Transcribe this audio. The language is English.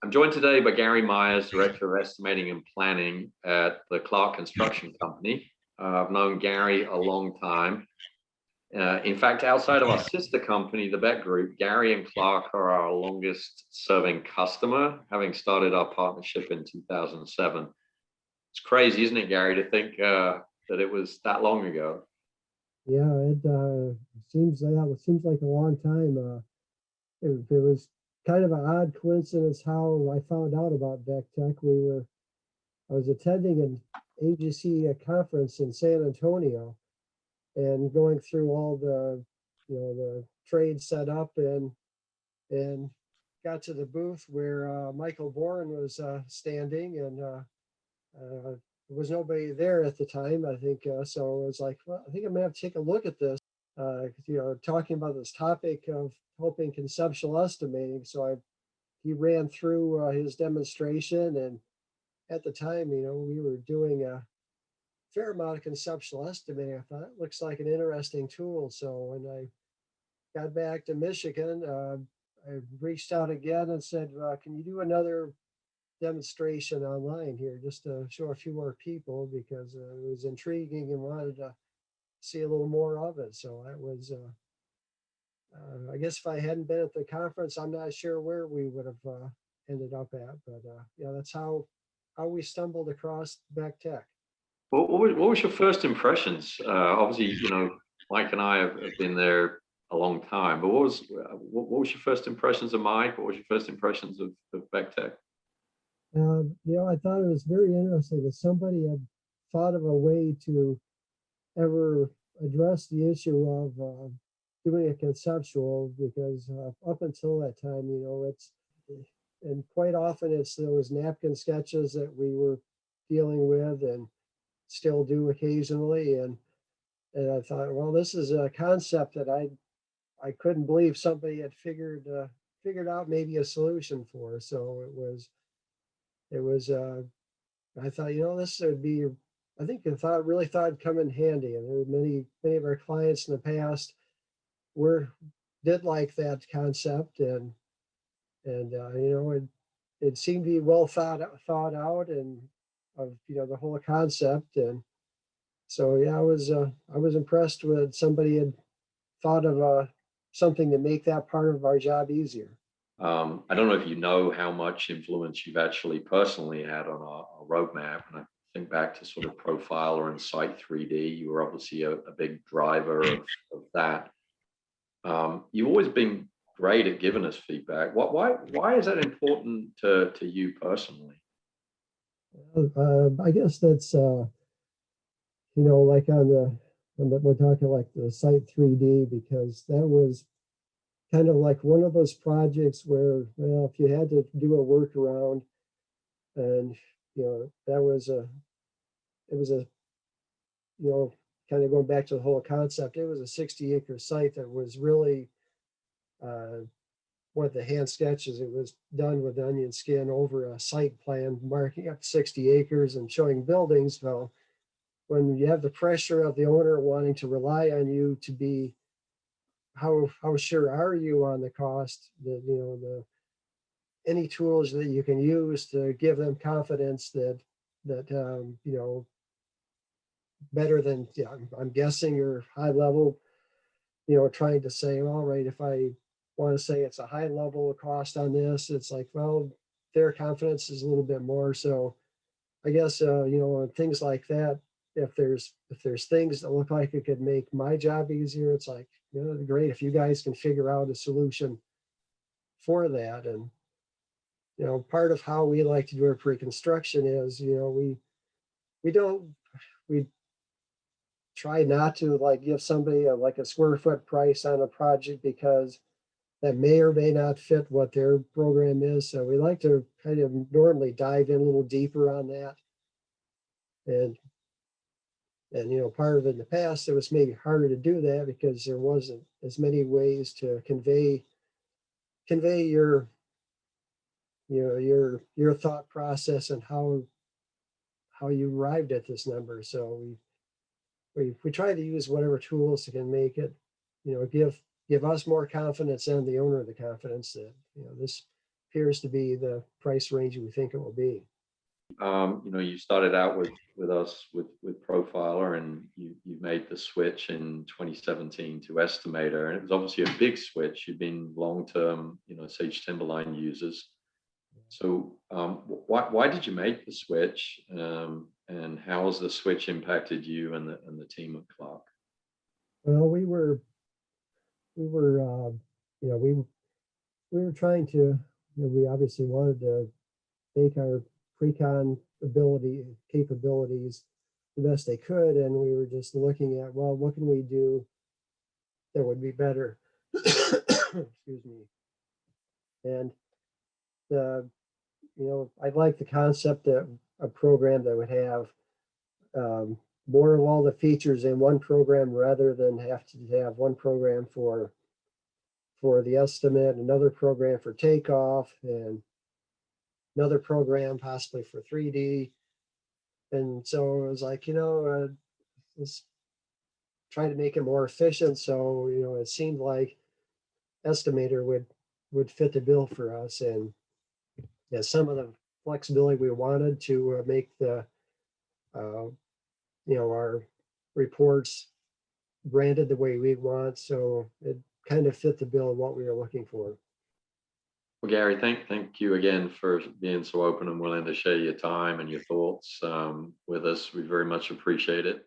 I'm joined today by Garry Myers, Director of Estimating and Planning at the Clark Construction Company. I've known Garry a long time. In fact, outside of our sister company, the Beck Group, Garry and Clark are our longest serving customer, having started our partnership in 2007. It's crazy, isn't it, Garry, to think that it was that long ago? Yeah, it seems like a long time. It was kind of an odd coincidence how I found out about Beck Tech. I was attending an AGC conference in San Antonio and going through all the trade set up and got to the booth where Michael Bourne was standing, and there was nobody there at the time, I think. So I was like, well, I think I'm gonna have to take a look at this. Talking about this topic of helping conceptual estimating. So he ran through his demonstration, and at the time, we were doing a fair amount of conceptual estimating. I thought it looks like an interesting tool. So when I got back to Michigan, I reached out again and said, can you do another demonstration online here just to show a few more people, because it was intriguing and wanted to see a little more of it. So that was, I guess if I hadn't been at the conference, I'm not sure where we would have ended up at, but yeah, that's how we stumbled across Beck Tech. What was your first impressions? Obviously, Mike and I have been there a long time, but what was your first impressions of Mike? What was your first impressions of Beck Tech? I thought it was very interesting that somebody had thought of a way to ever address the issue of doing a conceptual, because up until that time, and quite often it's those napkin sketches that we were dealing with and still do occasionally. And I thought, well, this is a concept that I couldn't believe somebody had figured out maybe a solution for. So it was I thought, this would be, I think really thought it'd come in handy. And there were many of our clients in the past did like that concept, and it seemed to be well thought out, and of the whole concept. And so yeah, I was impressed with somebody had thought of something to make that part of our job easier. I don't know if you know how much influence you've actually personally had on our roadmap. And I think back to sort of Profiler and Site 3D. You were obviously a big driver of that. You've always been great at giving us feedback. Why is that important to you personally? I guess that's like we're talking like the Site 3D, because that was kind of like one of those projects where, well, if you had to do a workaround, and that was it was a kind of going back to the whole concept, it was a 60-acre site that was really one of the hand sketches. It was done with onion skin over a site plan marking up 60 acres and showing buildings. Well, when you have the pressure of the owner wanting to rely on you to be, how sure are you on the cost, any tools that you can use to give them confidence that better than, I'm guessing you're high level, trying to say, all right, if I want to say it's a high level of cost on this, it's like, well, their confidence is a little bit more. So I guess, things like that, if there's things that look like it could make my job easier, it's like, great if you guys can figure out a solution for that. And part of how we like to do our pre-construction is, we try not to like give somebody like a square foot price on a project, because that may or may not fit what their program is. So we like to kind of normally dive in a little deeper on that. And part of it in the past, it was maybe harder to do that because there wasn't as many ways to convey your thought process and how you arrived at this number. So we try to use whatever tools that can make it, give us more confidence and the owner the confidence that, this appears to be the price range we think it will be. You started out with us with Profiler, and you made the switch in 2017 to Estimator, and it was obviously a big switch. You've been long-term, Sage Timberline users. So why did you make the switch, and how has the switch impacted you and the team at Clark? Well, we were trying to, we obviously wanted to make our pre-con capabilities the best they could, and we were just looking at, well, what can we do that would be better? Excuse me. And I like the concept that a program that would have more of all the features in one program rather than have to have one program for the estimate, another program for takeoff, and another program possibly for 3D. And so it was like, let's try to make it more efficient. So, it seemed like Estimator would fit the bill for us. And yeah, some of the flexibility we wanted to make our reports branded the way we want. So it kind of fit the bill of what we were looking for. Well, Gary, thank you again for being so open and willing to share your time and your thoughts with us. We very much appreciate it.